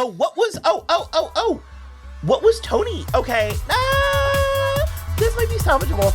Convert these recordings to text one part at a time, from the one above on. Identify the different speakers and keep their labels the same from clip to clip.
Speaker 1: What was Toni? Okay. This might be salvageable.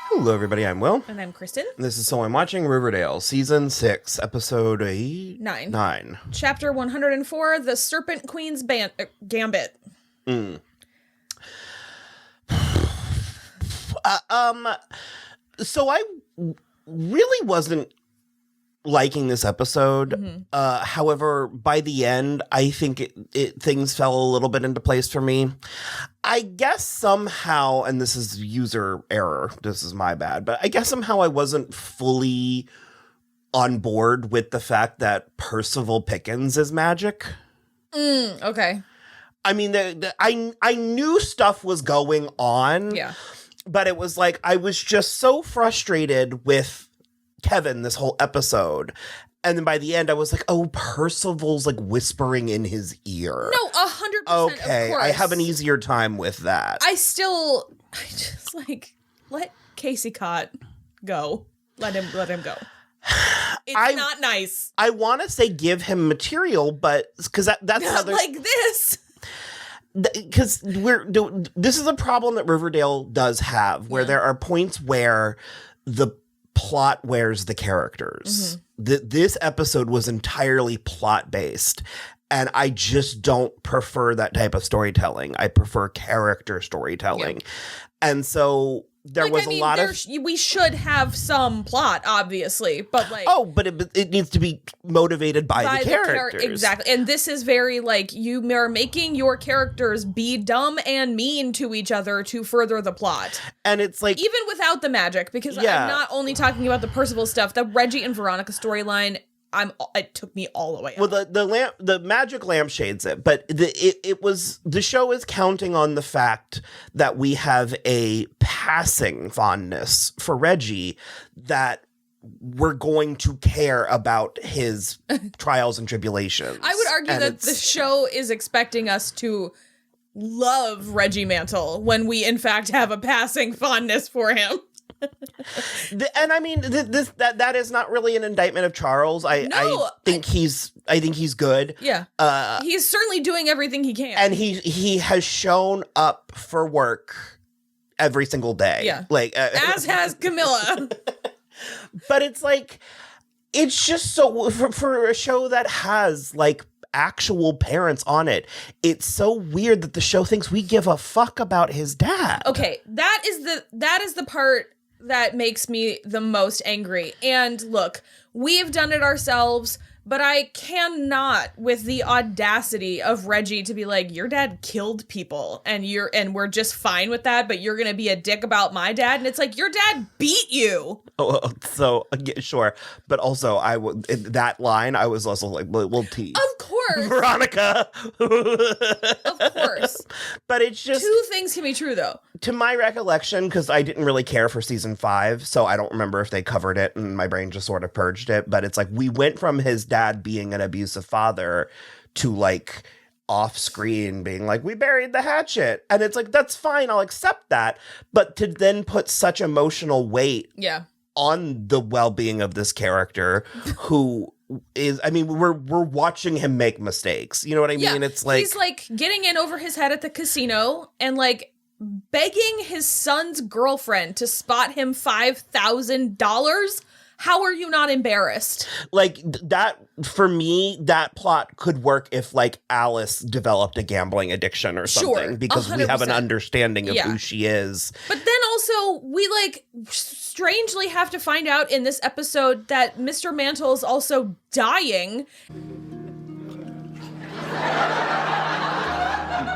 Speaker 1: Hello, everybody. I'm Will.
Speaker 2: And I'm Kristen.
Speaker 1: And this is So I'm Watching Riverdale, Season 6, Episode 9.
Speaker 2: Chapter 104, The Serpent Queen's Gambit.
Speaker 1: So I really wasn't liking this episode.
Speaker 2: Mm-hmm.
Speaker 1: However, by the end, I think things fell a little bit into place for me. I guess somehow, and this is user error, this is my bad, but I guess somehow I wasn't fully on board with the fact that Percival Pickens is magic.
Speaker 2: Okay.
Speaker 1: I mean, I knew stuff was going on.
Speaker 2: Yeah.
Speaker 1: But it was like, I was just so frustrated with Kevin this whole episode. And then by the end, I was like, oh, Percival's like whispering in his ear.
Speaker 2: No, 100%.
Speaker 1: Okay,
Speaker 2: of course.
Speaker 1: I have an easier time with that.
Speaker 2: I just like, let Casey Cott go. Let him go. It's not nice.
Speaker 1: I want to say give him material, but because that's how they're
Speaker 2: like this.
Speaker 1: Because this is a problem that Riverdale does have, where there are points where the plot wears the characters. This episode was entirely plot based, and I just don't prefer that type of storytelling. I prefer character storytelling, and so there was a lot of.
Speaker 2: We should have some plot, obviously, but like.
Speaker 1: Oh, but it needs to be motivated by the characters.
Speaker 2: Exactly. And this is very like you are making your characters be dumb and mean to each other to further the plot.
Speaker 1: And it's like.
Speaker 2: Even without the magic, because I'm not only talking about the Percival stuff, the Reggie and Veronica storyline. It took me all the way
Speaker 1: out. Well, the magic lampshades it, but the show is counting on the fact that we have a passing fondness for Reggie, that we're going to care about his trials and tribulations.
Speaker 2: I would argue that the show is expecting us to love Reggie Mantle when we in fact have a passing fondness for him.
Speaker 1: And I mean, that is not really an indictment of Charles. I think he's good.
Speaker 2: Yeah, he's certainly doing everything he can,
Speaker 1: and he has shown up for work every single day.
Speaker 2: Yeah,
Speaker 1: like
Speaker 2: as has Camilla.
Speaker 1: But it's like, it's just so for a show that has like actual parents on it, it's so weird that the show thinks we give a fuck about his dad.
Speaker 2: Okay, that is the part that makes me the most angry. And look, we've done it ourselves, but I cannot, with the audacity of Reggie to be like, your dad killed people and we're just fine with that, but you're gonna be a dick about my dad. And it's like, your dad beat you.
Speaker 1: Oh, so sure, but also that line I was also like, well, T.
Speaker 2: Of course,
Speaker 1: Veronica.
Speaker 2: Of course,
Speaker 1: but it's just
Speaker 2: two things can be true though.
Speaker 1: To my recollection, because I didn't really care for season 5, so I don't remember if they covered it, and my brain just sort of purged it. But it's like we went from his dad being an abusive father to like off screen being like, we buried the hatchet, and it's like, that's fine, I'll accept that, but to then put such emotional weight on the well-being of this character who is, I mean, we're watching him make mistakes, you know what I mean? It's like
Speaker 2: he's like getting in over his head at the casino and like begging his son's girlfriend to spot him $5,000. How are you not embarrassed?
Speaker 1: Like that, for me, that plot could work if like Alice developed a gambling addiction or something, because 100%. We have an understanding of who she is.
Speaker 2: But then also we like strangely have to find out in this episode that Mr. Mantle is also dying.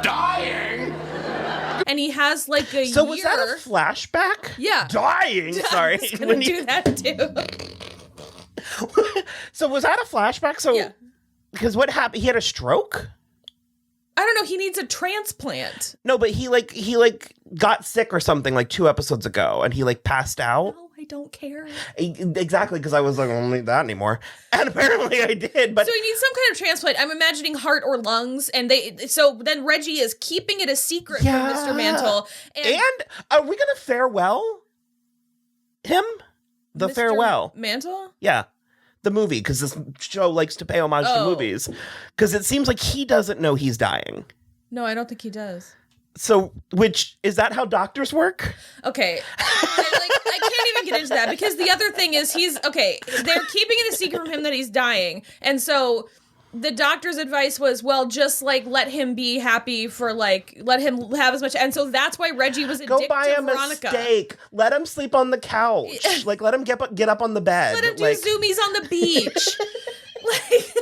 Speaker 1: Dying?
Speaker 2: And he has like a
Speaker 1: So
Speaker 2: year.
Speaker 1: Was that a flashback?
Speaker 2: Yeah.
Speaker 1: Dying. Sorry.
Speaker 2: I was gonna do that too.
Speaker 1: So was that a flashback? So because what happened? He had a stroke?
Speaker 2: I don't know. He needs a transplant.
Speaker 1: No, but he got sick or something like 2 episodes ago, and he like passed out.
Speaker 2: No, I don't care.
Speaker 1: Exactly, because I was like, I don't need that anymore, and apparently I did. But
Speaker 2: so he needs some kind of transplant. I'm imagining heart or lungs, and so then Reggie is keeping it a secret from Mr. Mantle.
Speaker 1: And are we gonna farewell him? The
Speaker 2: Mr.
Speaker 1: Farewell.
Speaker 2: Mantle?
Speaker 1: Yeah. The movie, because this show likes to pay homage to movies. Because it seems like he doesn't know he's dying.
Speaker 2: No, I don't think he does.
Speaker 1: So, is that how doctors work?
Speaker 2: Okay. I can't even get into that because the other thing is they're keeping it a secret from him that he's dying. And so the doctor's advice was, well, just like let him be happy for like, let him have as much. And so that's why Reggie was addicted
Speaker 1: Go buy
Speaker 2: to
Speaker 1: him
Speaker 2: Veronica.
Speaker 1: a steak. Let him sleep on the couch. Like, let him get up on the bed.
Speaker 2: Let him do zoomies on the beach. Like...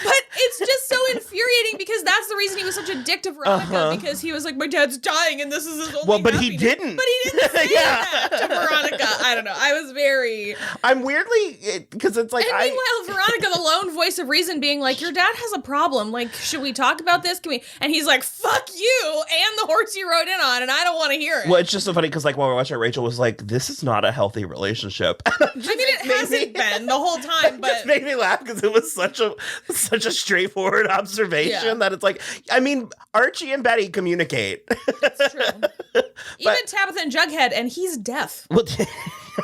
Speaker 2: But it's just so infuriating because that's the reason he was such a dick to Veronica because he was like, my dad's dying and this is his only
Speaker 1: but
Speaker 2: happiness.
Speaker 1: he didn't.
Speaker 2: But he didn't say that to Veronica. I don't know. I'm
Speaker 1: weirdly, because it's like,
Speaker 2: and meanwhile, Veronica, the lone voice of reason, being like, your dad has a problem. Like, should we talk about this? Can we? And he's like, fuck you and the horse you rode in on and I don't want to hear it.
Speaker 1: Well, it's just so funny because like while we're watching it, Rachel was like, this is not a healthy relationship.
Speaker 2: I mean, it hasn't been the whole time, but...
Speaker 1: It just made me laugh because it was such a straightforward observation that it's like, I mean, Archie and Betty communicate.
Speaker 2: It's true. Even Tabitha and Jughead, and he's deaf.
Speaker 1: Well,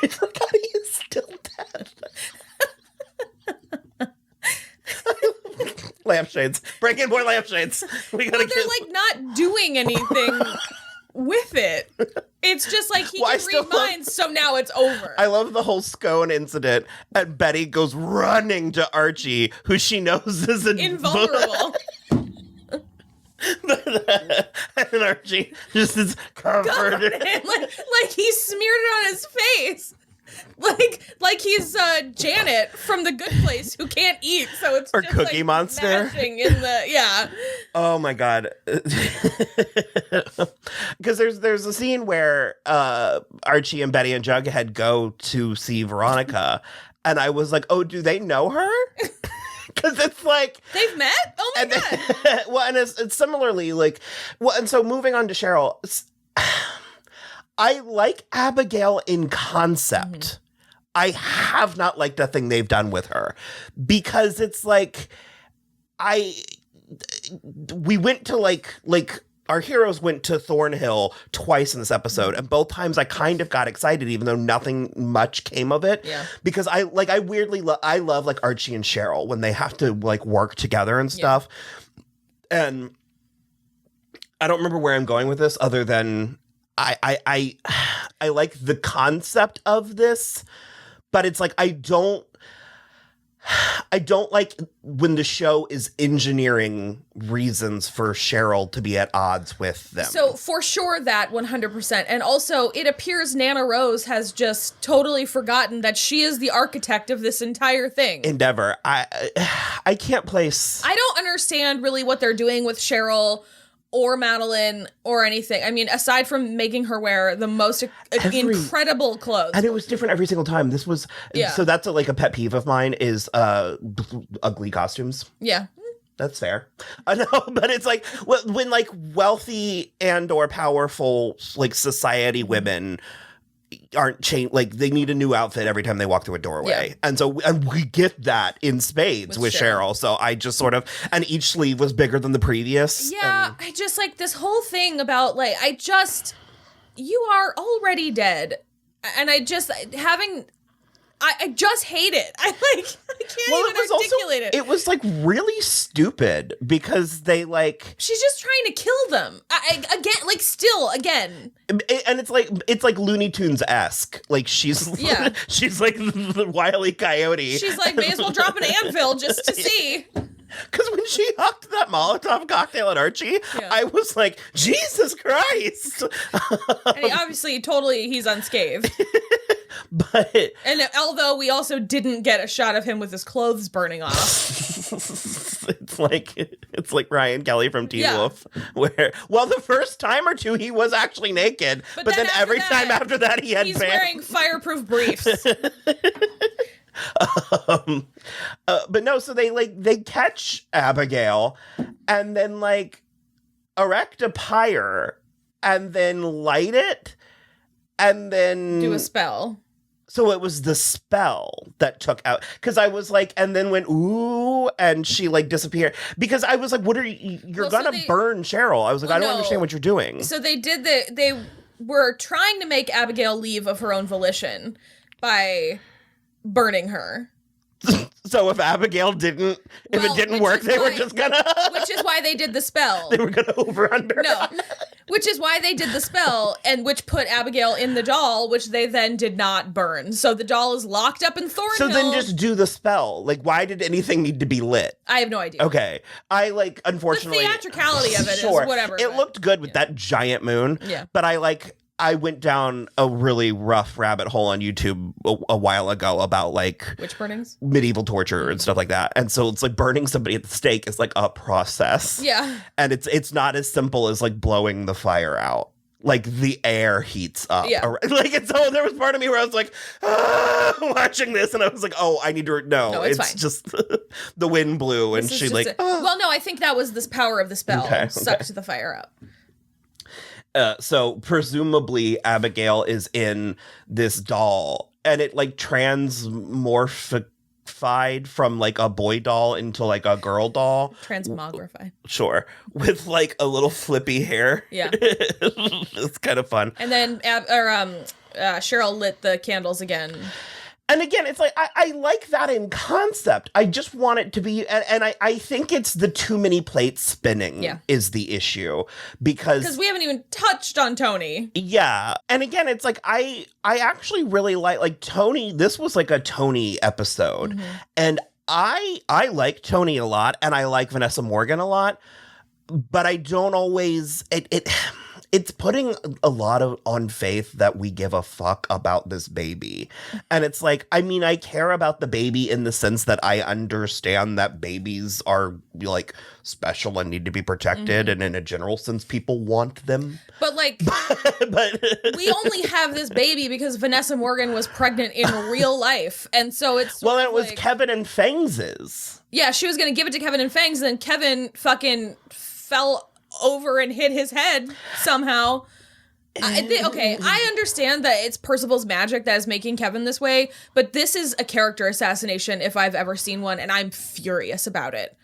Speaker 1: I forgot he is still deaf. Lampshades. Bring in more lampshades. They're
Speaker 2: like not doing anything with it. It's just like he can read minds, so now it's over.
Speaker 1: I love the whole scone incident, and Betty goes running to Archie, who she knows is
Speaker 2: invulnerable.
Speaker 1: And Archie just is covered in
Speaker 2: like he smeared it on his face. Like he's Janet from The Good Place who can't eat, so it's
Speaker 1: or
Speaker 2: just
Speaker 1: Cookie
Speaker 2: like
Speaker 1: Monster
Speaker 2: in the
Speaker 1: Oh my god! Because there's a scene where Archie and Betty and Jughead go to see Veronica, and I was like, oh, do they know her? Because it's like
Speaker 2: they've met. Oh my god!
Speaker 1: Well, and it's similarly like and so moving on to Cheryl. I like Abigail in concept. Mm-hmm. I have not liked a thing they've done with her because it's like we went to like our heroes went to Thornhill twice in this episode, and both times I kind of got excited, even though nothing much came of it.
Speaker 2: Yeah.
Speaker 1: Because I love like Archie and Cheryl when they have to like work together and stuff. Yeah. And I don't remember where I'm going with this other than I like the concept of this, but it's like I don't like when the show is engineering reasons for Cheryl to be at odds with them.
Speaker 2: So for sure that 100%. And also it appears Nana Rose has just totally forgotten that she is the architect of this entire thing.
Speaker 1: Endeavor. I can't place.
Speaker 2: I don't understand really what they're doing with Cheryl or Madeline or anything. I mean, aside from making her wear the most incredible clothes.
Speaker 1: And it was different every single time. This was, so that's like a pet peeve of mine is ugly costumes.
Speaker 2: Yeah.
Speaker 1: That's fair. I know, but it's like when like wealthy and or powerful like society women aren't changed, like they need a new outfit every time they walk through a doorway. Yeah. And we get that in spades with Cheryl. So I just sort of, and each sleeve was bigger than the previous.
Speaker 2: Yeah, I just like this whole thing about like, you are already dead. And I just hate it. I can't even articulate it.
Speaker 1: It was like really stupid because they like.
Speaker 2: She's just trying to kill them. Again.
Speaker 1: And it's like Looney Tunes-esque. Like she's like the Wile E. Coyote.
Speaker 2: She's like, may as well drop an anvil just to see.
Speaker 1: Because when she hucked that Molotov cocktail at Archie, I was like, Jesus Christ.
Speaker 2: And he's unscathed. And although we also didn't get a shot of him with his clothes burning off.
Speaker 1: it's like Ryan Kelly from Teen Wolf, where the first time or two he was actually naked, but then every time after that he had
Speaker 2: he's wearing fireproof briefs.
Speaker 1: But no, so they catch Abigail and then like erect a pyre and then light it and then
Speaker 2: do a spell.
Speaker 1: So it was the spell that took out, because I was like, and then went ooh, and she like disappeared, because I was like, what are you're gonna burn Cheryl. I was like, I don't understand what you're doing.
Speaker 2: So they did were trying to make Abigail leave of her own volition by burning her.
Speaker 1: So if Abigail didn't, if it didn't work, they were just gonna...
Speaker 2: Which is why they did the spell.
Speaker 1: They were gonna over-under.
Speaker 2: No. Which is why they did the spell, and which put Abigail in the doll, which they then did not burn. So the doll is locked up in Thornhill.
Speaker 1: So then just do the spell. Like, why did anything need to be lit?
Speaker 2: I have no idea.
Speaker 1: Okay. I, like, unfortunately...
Speaker 2: The theatricality of it is whatever.
Speaker 1: It looked good with that giant moon.
Speaker 2: Yeah.
Speaker 1: But I went down a really rough rabbit hole on YouTube a while ago about, like...
Speaker 2: Witch burnings?
Speaker 1: Medieval torture and stuff like that. And so it's like burning somebody at the stake is like a process.
Speaker 2: Yeah.
Speaker 1: And it's not as simple as like blowing the fire out. Like the air heats up.
Speaker 2: Yeah.
Speaker 1: Like, and so there was part of me where I was like, watching this, and I was like, oh, I need to, no, it's
Speaker 2: fine.
Speaker 1: Just the wind blew, and she like,
Speaker 2: Well, no, I think that was this power of the spell sucked the fire up.
Speaker 1: So presumably Abigail is in this doll, and it like transmorphified from like a boy doll into like a girl doll.
Speaker 2: Transmogrified.
Speaker 1: Sure. With like a little flippy hair.
Speaker 2: Yeah.
Speaker 1: It's kind of fun.
Speaker 2: And then Cheryl lit the candles again.
Speaker 1: And again, it's like, I like that in concept. I just want it to be, and I think it's the too many plates spinning is the issue. Because
Speaker 2: we haven't even touched on Toni.
Speaker 1: Yeah. And again, it's like, I actually really like Toni, this was like a Toni episode. Mm-hmm. And I like Toni a lot, and I like Vanessa Morgan a lot, but I don't always, it's putting a lot on faith that we give a fuck about this baby. And it's like, I mean, I care about the baby in the sense that I understand that babies are like special and need to be protected. Mm-hmm. And in a general sense, people want them.
Speaker 2: But like, but we only have this baby because Vanessa Morgan was pregnant in real life. And so it's
Speaker 1: well, and it was Kevin and Fangs's.
Speaker 2: Yeah, she was going to give it to Kevin and Fangs, and then Kevin fucking fell over and hit his head somehow. I understand that it's Percival's magic that is making Kevin this way, but this is a character assassination if I've ever seen one, and I'm furious about it.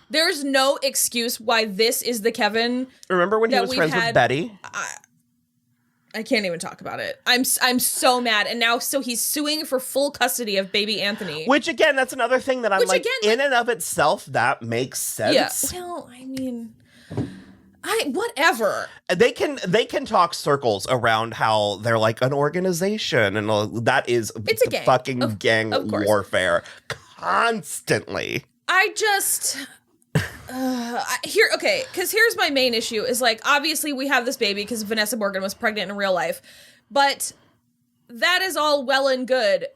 Speaker 2: There's no excuse why this is the Kevin.
Speaker 1: Remember when he was friends with Betty?
Speaker 2: I can't even talk about it. I'm so mad, and now so he's suing for full custody of baby Anthony.
Speaker 1: Which again, that's another thing that I'm like, in and of itself, that makes sense.
Speaker 2: Yeah. Well, I mean, whatever.
Speaker 1: They can talk circles around how they're like an organization, and that is
Speaker 2: it's a gang.
Speaker 1: Fucking gang warfare constantly.
Speaker 2: I just because here's my main issue is like, obviously we have this baby because Vanessa Morgan was pregnant in real life, but that is all well and good.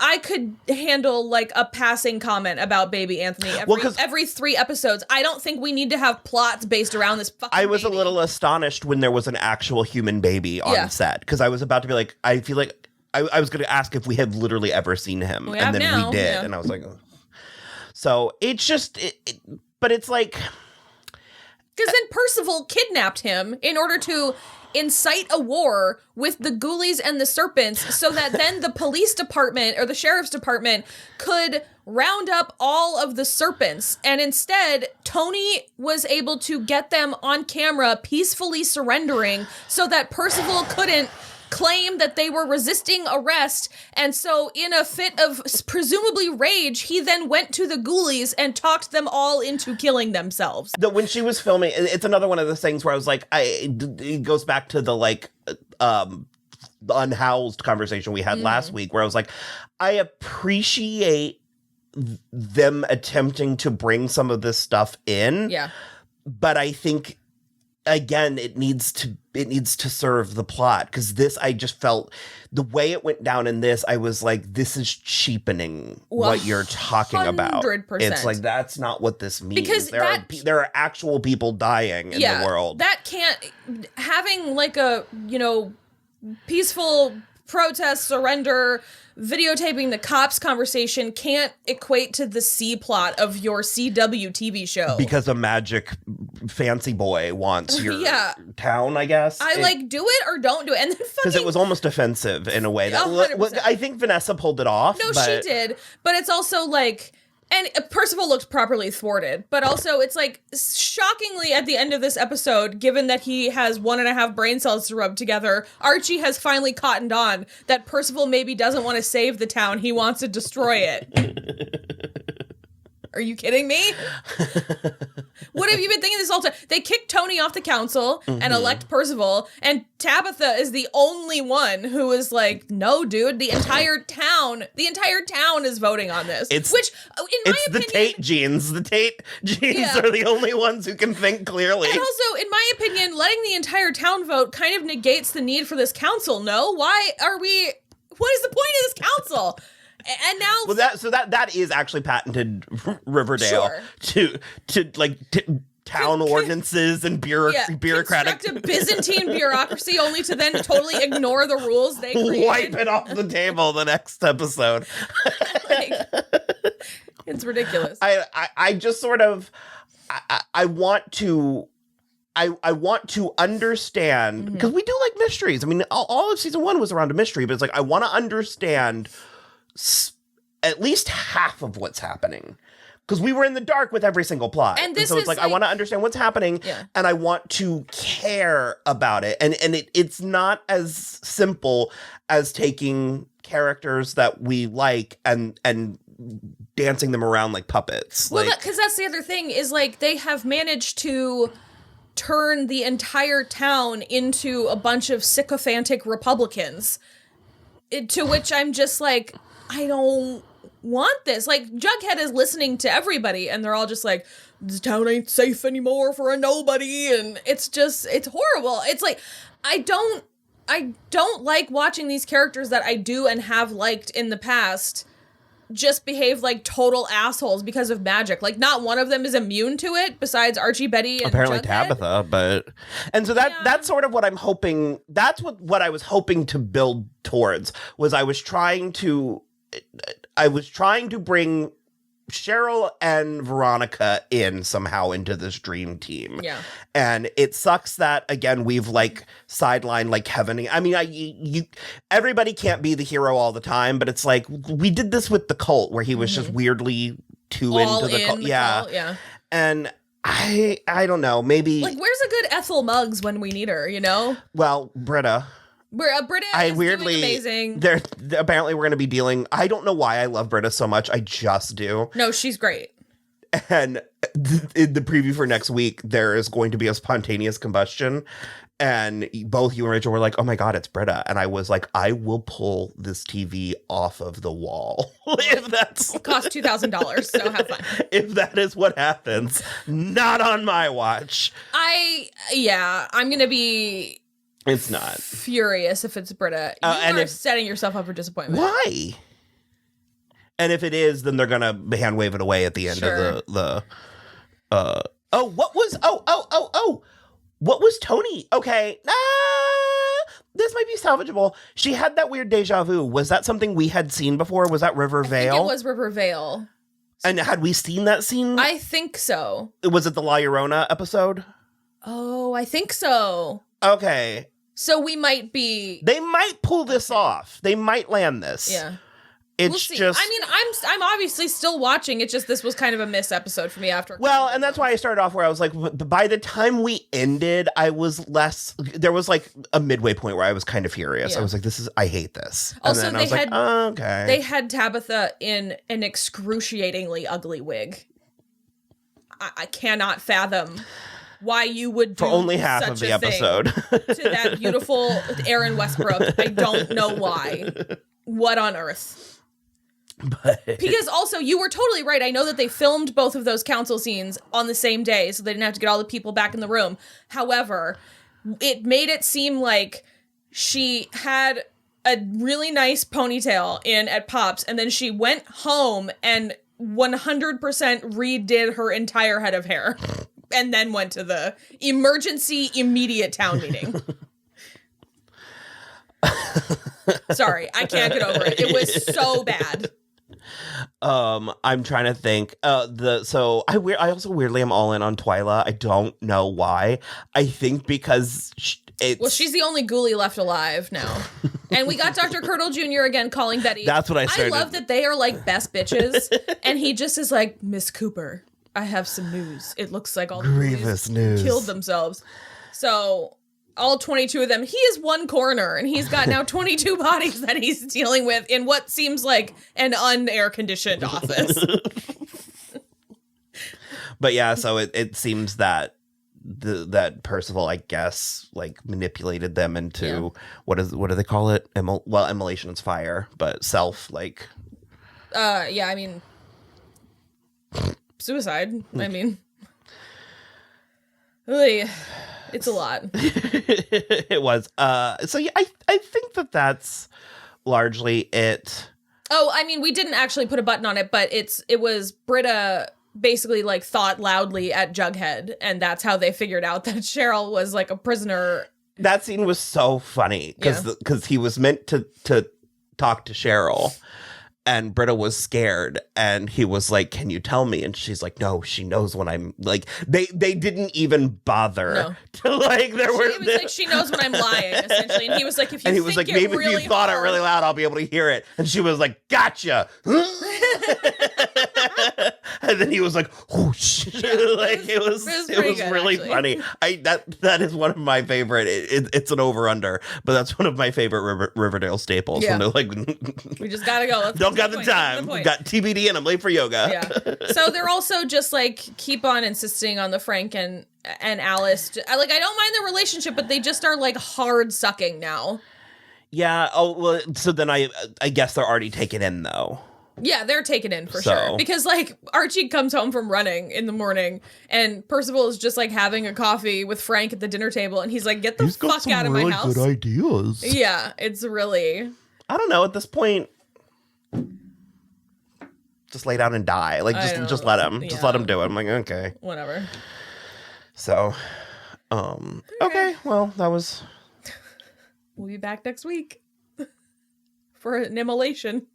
Speaker 2: I could handle like a passing comment about baby Anthony every 3 episodes. I don't think we need to have plots based around this fucking
Speaker 1: I was
Speaker 2: baby.
Speaker 1: A little astonished when there was an actual human baby on set, because I was about to be like, I feel like I was going to ask if we have literally ever seen him, and then we did, and I was like, oh. So it's just, but it's like,
Speaker 2: because then Percival kidnapped him in order to incite a war with the ghoulies and the serpents so that then the police department or the sheriff's department could round up all of the serpents. And instead, Toni was able to get them on camera peacefully surrendering so that Percival couldn't claim that they were resisting arrest. And so in a fit of presumably rage, he then went to the ghoulies and talked them all into killing themselves.
Speaker 1: When she was filming, it's another one of those things where I was like, it goes back to the like the unhoused conversation we had last week, where I was like, I appreciate them attempting to bring some of this stuff in.
Speaker 2: Yeah.
Speaker 1: But I think, again, it needs to serve the plot, because this, I just felt the way it went down in this, I was like, this is cheapening what you're talking about.
Speaker 2: 100%.
Speaker 1: It's like, that's not what this means.
Speaker 2: Because
Speaker 1: there are actual people dying in the world.
Speaker 2: That can't, having like a, peaceful protest, surrender, videotaping the cops conversation can't equate to the C plot of your CW TV show.
Speaker 1: Because a magic fancy boy wants your town, I guess.
Speaker 2: Do it or don't do it. And then
Speaker 1: because it was almost offensive in a way. That I think Vanessa pulled it off.
Speaker 2: No, she did. But it's also like, And Percival looked properly thwarted, but also it's like shockingly at the end of this episode, given that he has 1.5 brain cells to rub together, Archie has finally cottoned on that Percival maybe doesn't want to save the town. He wants to destroy it. Are you kidding me? What have you been thinking this whole time? They kicked Toni off the council and elect Percival, and Tabitha is the only one who is like, no, dude, the entire town is voting on this.
Speaker 1: It's
Speaker 2: the
Speaker 1: Tate genes. The Tate genes are the only ones who can think clearly.
Speaker 2: And also, in my opinion, letting the entire town vote kind of negates the need for this council, no? What is the point of this council? And now,
Speaker 1: that is actually patented Riverdale to town ordinances and bureaucratic,
Speaker 2: construct a Byzantine bureaucracy, only to then totally ignore the rules they created.
Speaker 1: Wipe it off the table the next episode.
Speaker 2: It's ridiculous.
Speaker 1: I just sort of I want to understand, because we do like mysteries. I mean, all of season 1 was around a mystery, but it's like I want to understand at least half of what's happening, because we were in the dark with every single plot,
Speaker 2: and
Speaker 1: so it's like I want to understand what's happening, and I want to care about it, and it's not as simple as taking characters that we like and dancing them around like puppets.
Speaker 2: Well, because that's the other thing is like they have managed to turn the entire town into a bunch of sycophantic Republicans, to which I'm just like, I don't want this. Like, Jughead is listening to everybody, and they're all just like, this town ain't safe anymore for a nobody, and it's horrible. It's like, I don't like watching these characters that I do and have liked in the past just behave like total assholes because of magic. Like, not one of them is immune to it besides Archie, Betty, and
Speaker 1: apparently
Speaker 2: Jughead.
Speaker 1: Tabitha, and so that's sort of what I'm hoping. That's what I was hoping to build towards. Was I was trying to bring Cheryl and Veronica in somehow into this dream team.
Speaker 2: Yeah.
Speaker 1: And it sucks that, again, we've like sidelined like Kevin. I mean, everybody can't be the hero all the time, but it's like we did this with the cult where he was just weirdly too
Speaker 2: all
Speaker 1: into the cult.
Speaker 2: Cult, yeah.
Speaker 1: And I don't know, maybe
Speaker 2: like, where's a good Ethel Muggs when we need her, you know?
Speaker 1: Well, Britta.
Speaker 2: Britta is doing amazing.
Speaker 1: Apparently we're going to be dealing. I don't know why I love Britta so much. I just do.
Speaker 2: No, she's great.
Speaker 1: And in the preview for next week, there is going to be a spontaneous combustion. And both you and Rachel were like, oh my God, it's Britta. And I was like, I will pull this TV off of the wall. If that's
Speaker 2: cost $2,000. So have fun.
Speaker 1: If that is what happens, not on my watch.
Speaker 2: I'm going to be.
Speaker 1: It's not
Speaker 2: furious if it's Britta. You are setting yourself up for disappointment.
Speaker 1: Why? And if it is, then they're gonna hand wave it away at the end of the. What was Toni? Okay, this might be salvageable. She had that weird deja vu. Was that something we had seen before? Was that Riverdale?
Speaker 2: I think it was Riverdale.
Speaker 1: And had we seen that scene?
Speaker 2: I think so.
Speaker 1: Was it the La Llorona episode?
Speaker 2: Oh, I think so.
Speaker 1: Okay.
Speaker 2: So we might be.
Speaker 1: They might pull this off. They might land this.
Speaker 2: Yeah.
Speaker 1: It's just.
Speaker 2: I mean, I'm obviously still watching. It's just this was kind of a miss episode for me after.
Speaker 1: Well, and that's why I started off where I was like, by the time we ended, I was less. There was like a midway point where I was kind of furious. Yeah. I was like, I hate this. And
Speaker 2: also,
Speaker 1: then I was like, oh, okay.
Speaker 2: They had Tabitha in an excruciatingly ugly wig. I cannot fathom why you would do
Speaker 1: for only half of the episode
Speaker 2: to that beautiful Aaron Westbrook. I don't know why. What on earth? Because also, you were totally right. I know that they filmed both of those council scenes on the same day, so they didn't have to get all the people back in the room. However, it made it seem like she had a really nice ponytail in at Pops, and then she went home and 100% redid her entire head of hair. And then went to the emergency immediate town meeting. Sorry, I can't get over it. It was so bad.
Speaker 1: I'm trying to think. I also weirdly am all in on Twyla. I don't know why. I think because
Speaker 2: Well, she's the only ghoulie left alive now. And we got Dr. Curdle Jr. again calling Betty.
Speaker 1: That's what I started.
Speaker 2: I love that they are like best bitches. And he just is like, Miss Cooper, I have some news. It looks like all the
Speaker 1: grievous news
Speaker 2: killed themselves. So all 22 of them, he is one corner, and he's got now 22 bodies that he's dealing with in what seems like an un-air conditioned office.
Speaker 1: But yeah, so it seems that that Percival, I guess, like manipulated them into what do they call it? Immolation is fire, but self like.
Speaker 2: Yeah, I mean, suicide. I mean, really, it's a lot.
Speaker 1: It was. So yeah, I think that's largely it.
Speaker 2: Oh, I mean, we didn't actually put a button on it, but it was Britta basically like thought loudly at Jughead, and that's how they figured out that Cheryl was like a prisoner.
Speaker 1: That scene was so funny because he was meant to talk to Cheryl, and Britta was scared, and he was like, "Can you tell me?" And she's like, "No, she knows when I'm like." They didn't even bother to like. It was like
Speaker 2: she knows when I'm lying, essentially, and he was like, "If you,"
Speaker 1: and he was like, "Maybe
Speaker 2: really
Speaker 1: if you thought
Speaker 2: hard,
Speaker 1: it really loud, I'll be able to hear it." And she was like, "Gotcha." And then he was like, whoosh. Like it was really funny. That is one of my favorite. It's an over under, but that's one of my favorite Riverdale staples.
Speaker 2: Yeah.
Speaker 1: When they're like,
Speaker 2: we just gotta go. Let's
Speaker 1: don't got the time. Got TBD and I'm late for yoga.
Speaker 2: Yeah. So they're also just like keep on insisting on the Frank and Alice. I don't mind the relationship, but they just are like hard sucking now.
Speaker 1: Yeah. Oh well. So then I guess they're already taken in though.
Speaker 2: Yeah, they're taken in for sure. Because, like, Archie comes home from running in the morning, and Percival is just, like, having a coffee with Frank at the dinner table, and he's like, get the fuck out of my house. He's got some really good ideas. Yeah, it's really...
Speaker 1: I don't know, at this point, just lay down and die. Like, just let him. Yeah. Just let him do it. I'm like, okay.
Speaker 2: Whatever.
Speaker 1: So, okay, well, that was...
Speaker 2: We'll be back next week for an immolation.